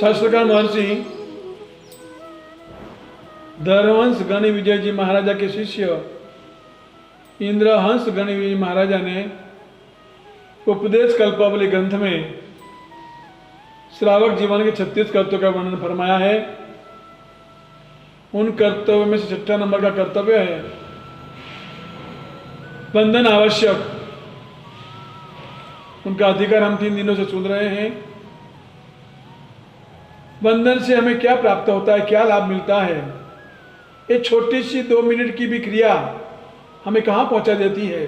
शास्त्रकार महर्षि धर्महंस गण विजय जी महाराजा के शिष्य इंद्रहंस गण विजय महाराजा ने उपदेश कल्पावली ग्रंथ में श्रावक जीवन के 36 कर्तव्यों का वर्णन फरमाया है। उन कर्तव्यों में से 6 नंबर का कर्तव्य है बंधन आवश्यक। उनका अधिकार हम 3 दिनों से सुन रहे हैं। बंधन से हमें क्या प्राप्त होता है, क्या लाभ मिलता है? एक छोटी सी 2 मिनट की भी क्रिया हमें कहां पहुंचा देती है।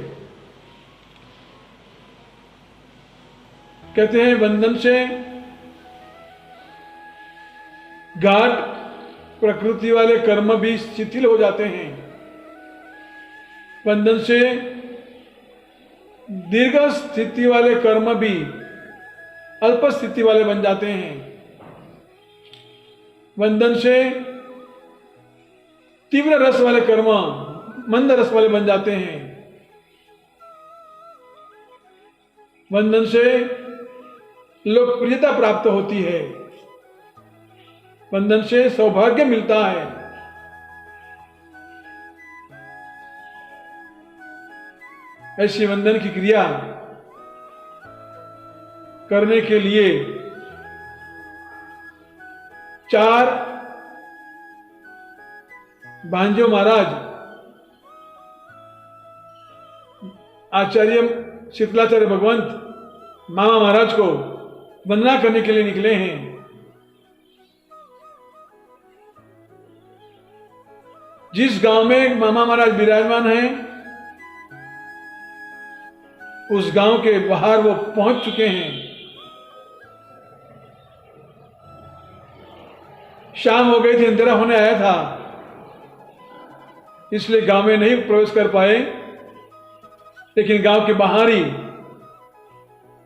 कहते हैं बंधन से गाढ़ प्रकृति वाले कर्म भी शिथिल हो जाते हैं। बंधन से दीर्घ स्थिति वाले कर्म भी अल्प स्थिति वाले बन जाते हैं। बंधन से तीव्र रस वाले कर्म मंद रस वाले बन जाते हैं। बंधन से लोकप्रियता प्राप्त होती है। बंधन से सौभाग्य मिलता है। ऐसी बंधन की क्रिया करने के लिए 4 भांजो महाराज आचार्य शीतलाचार्य भगवंत मामा महाराज को वंदना करने के लिए निकले हैं। जिस गांव में मामा महाराज विराजमान हैं उस गांव के बाहर वो पहुंच चुके हैं। शाम हो गई थी, अंधेरा होने आया था, इसलिए गांव में नहीं प्रवेश कर पाए। लेकिन गांव के बाहर ही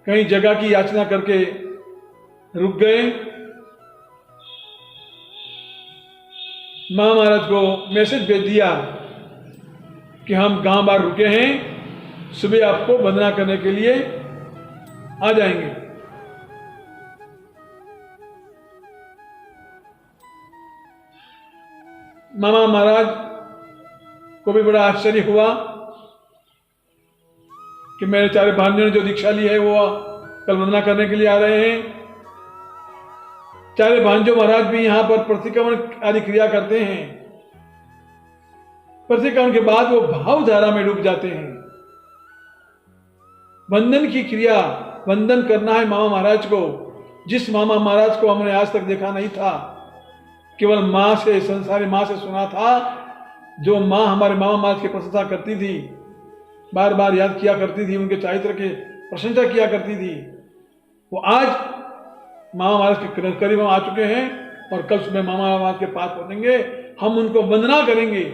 कहीं जगह की याचना करके रुक गए। मां महाराज को मैसेज भेज दिया कि हम गांव बाहर रुके हैं, सुबह आपको वंदना करने के लिए आ जाएंगे। मामा महाराज को भी बड़ा आश्चर्य हुआ कि मेरे 4 भाइयों ने जो दीक्षा ली है वो कल वंदना करने के लिए आ रहे हैं। 4 भांजो महाराज भी यहां पर प्रतिक्रमण आदि क्रिया करते हैं। प्रतिक्रमण के बाद वो भावधारा में डूब जाते हैं। बंधन की क्रिया, बंधन करना है मामा महाराज को। जिस मामा महाराज को हमने आज तक देखा नहीं था, केवल मां से, संसारी मां से सुना था, जो मां हमारे मामा महाराज की प्रशंसा करती थी, बार बार याद किया करती थी, उनके चारित्र की प्रशंसा किया करती थी, वो आज मामा महाराज के करीब हम आ चुके हैं और कल सुबह मामा महाराज के पास पहुंचेंगे, हम उनको वंदना करेंगे।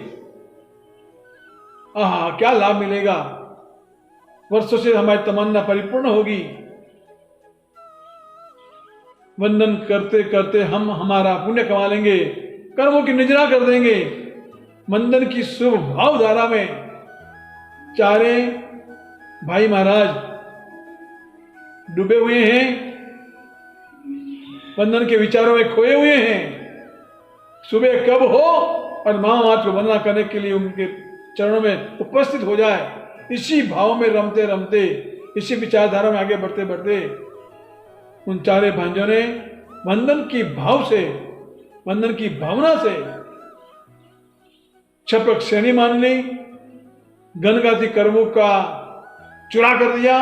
आहा, क्या लाभ मिलेगा! वर्षों से हमारी तमन्ना परिपूर्ण होगी। वंदन करते करते हम हमारा पुण्य कमा लेंगे, कर्मों की निजरा कर देंगे। वंदन की शुभ भावधारा में 4 भाई महाराज डूबे हुए हैं, वंदन के विचारों में खोए हुए हैं। सुबह कब हो और मामा महाराज को वंदना करने के लिए उनके चरणों में उपस्थित हो जाए, इसी भाव में रमते रमते, इसी विचारधारा में आगे बढ़ते बढ़ते उन 4 भांजों ने वंदन की भाव से, वंदन की भावना से क्षपक श्रेणी मान ली, गणगाती कर्मों का चुरा कर दिया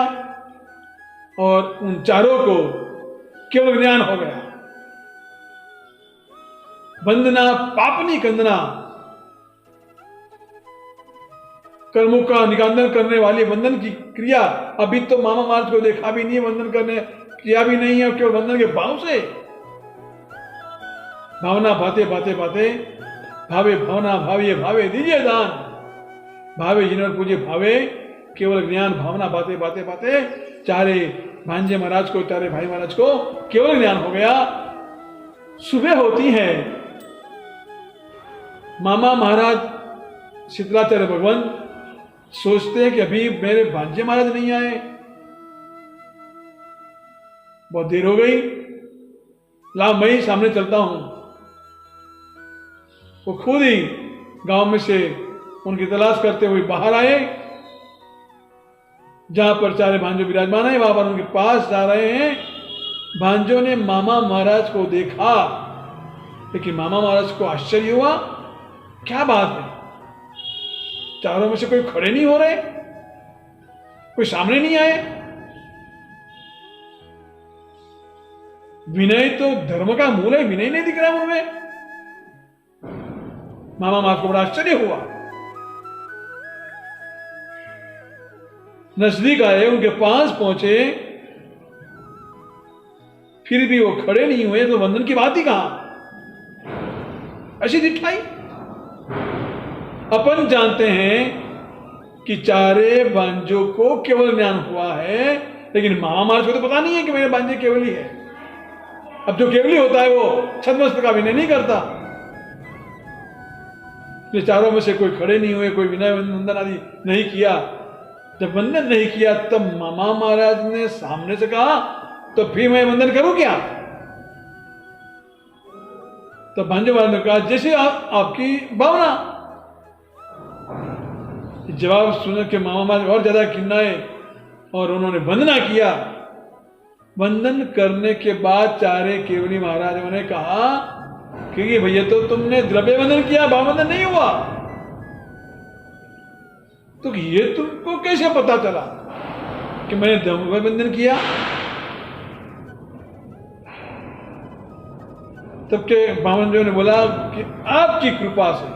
और उन 4 को केवल ज्ञान हो गया। वंदना पापनी कंदना, कर्मों का निकांदन करने वाली वंदन की क्रिया। अभी तो मामा महाराज को देखा भी नहीं है, वंदन करने किया भी नहीं है, और केवल वंदन के भाव से, भावना भाते भाते भाते, भावे भावना भाविये भावे दीजिए दान, भावे जिन्होंने पूजे भावे, केवल ज्ञान भावना बातें बातें बातें 4 भांजे महाराज को, 4 भाई महाराज को केवल ज्ञान हो गया। सुबह होती है, मामा महाराज शीतलाचार्य भगवान सोचते हैं कि अभी मेरे भांजे महाराज नहीं आए, बहुत देर हो गई। ला मैं ही सामने चलता हूं। वो खुद ही गांव में से उनकी तलाश करते हुए बाहर आए, जहां पर चारे भांजो विराजमान है, वहां पर उनके पास जा रहे हैं। भांजो ने मामा महाराज को देखा, लेकिन मामा महाराज को आश्चर्य हुआ, क्या बात है, चारों में से कोई खड़े नहीं हो रहे, कोई सामने नहीं आए। विनय तो धर्म का मूल है, विनय नहीं दिख रहा उनमें। मामा महाराज को बड़ा आश्चर्य हुआ। नजदीक आए, उनके पास पहुंचे, फिर भी वो खड़े नहीं हुए, तो वंदन की बात ही कहां, ऐसी दिखाई। अपन जानते हैं कि चारे भांजों को केवल ज्ञान हुआ है, लेकिन मामा महाराज को तो पता नहीं है कि मेरे भांजे केवली है। अब जो केवली होता है वो छद्मस्त का विनय नहीं करता। ये चारों में से कोई खड़े नहीं हुए, कोई विनय वंदन आदि नहीं किया। जब वंदन नहीं किया तब मामा महाराज ने सामने से कहा, तो फिर मैं वंदन करूं क्या? तो भांजो महाराज ने कहा, जैसे आपकी भावना। जवाब सुन के मामा महाराज और ज्यादा किन्नाए और उन्होंने वंदना किया। वंदन करने के बाद चारे केवली महाराजों ने कहा कि भैया तो तुमने द्रव्य वंदन किया, भाव वंदन नहीं हुआ, तो ये तुमको कैसे पता चला कि मैंने द्रव्य वंदन किया? तब के भावनजों ने बोला कि आपकी कृपा से।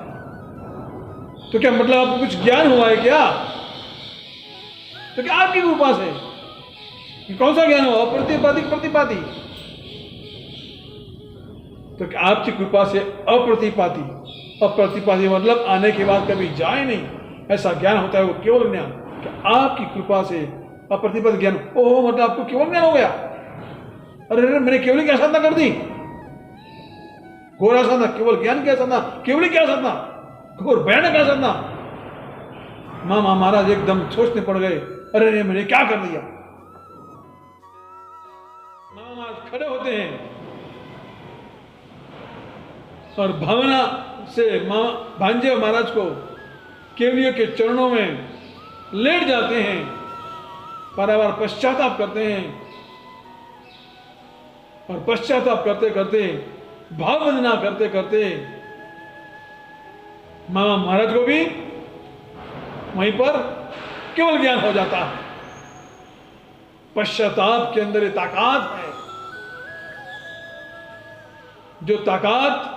तो क्या मतलब आपको कुछ ज्ञान हुआ है क्या? तो क्या आपकी कृपा से? कौन सा ज्ञान हुआ? अप्रतिपाती प्रतिपाती। तो क्या आपकी कृपा से अप्रतिपाती, अप्रतिपाती मतलब आने के बाद कभी जाए नहीं, ऐसा ज्ञान होता है, वो केवल ज्ञान। कि आपकी कृपा से अप्रतिपाती ज्ञान। ओह, मतलब आपको केवल ज्ञान हो गया? अरे मैंने केवली क्या साधना कर दी? घोर साधना, केवल ज्ञान क्या साधना, केवली क्या साधना, घोर भयानक क्या साधना। मामा महाराज एकदम सोचने पड़ गए, अरे मैंने क्या कर दिया। मामा महाराज खड़े होते हैं और भावना से भांजे महाराज को केवलियों के चरणों में लेट जाते हैं, बार-बार पश्चाताप करते हैं, और पश्चाताप करते करते, भाव वंदना करते करते मामा महाराज को भी वहीं पर केवल ज्ञान हो जाता है। पश्चाताप के अंदर ये ताकत है, जो ताकत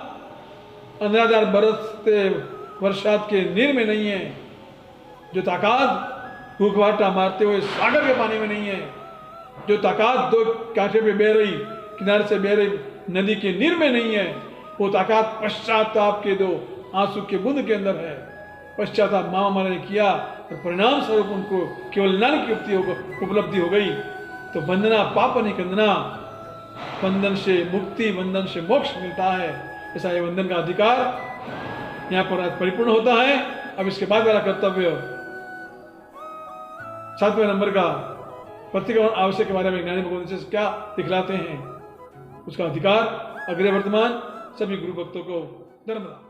15,000 बरसते वर्षात के नीर में नहीं है, जो ताकत भूखवाटा मारते हुए सागर के पानी में नहीं है, जो ताकत दो कांटे पे बह रही, किनारे से बह रही नदी के नीर में नहीं है, वो ताकत पश्चाताप के दो आंसू के बूंद के अंदर है। पश्चाताप मामा महाराज ने किया और परिणाम स्वरूप उनको केवल ज्ञान की उपलब्धि हो गई। तो वंदना पाप निकंदना, वंदन से मुक्ति, वंदन से मोक्ष मिलता है। ऐसा ये वंदन का अधिकार यहाँ पर आज परिपूर्ण होता है। अब इसके बाद वाला कर्तव्य 7वें नंबर का प्रतिक्रमण आवश्यक के बारे में ज्ञानी भगवान से क्या दिखलाते हैं, उसका अधिकार अग्रे वर्तमान सभी गुरु भक्तों को धर्म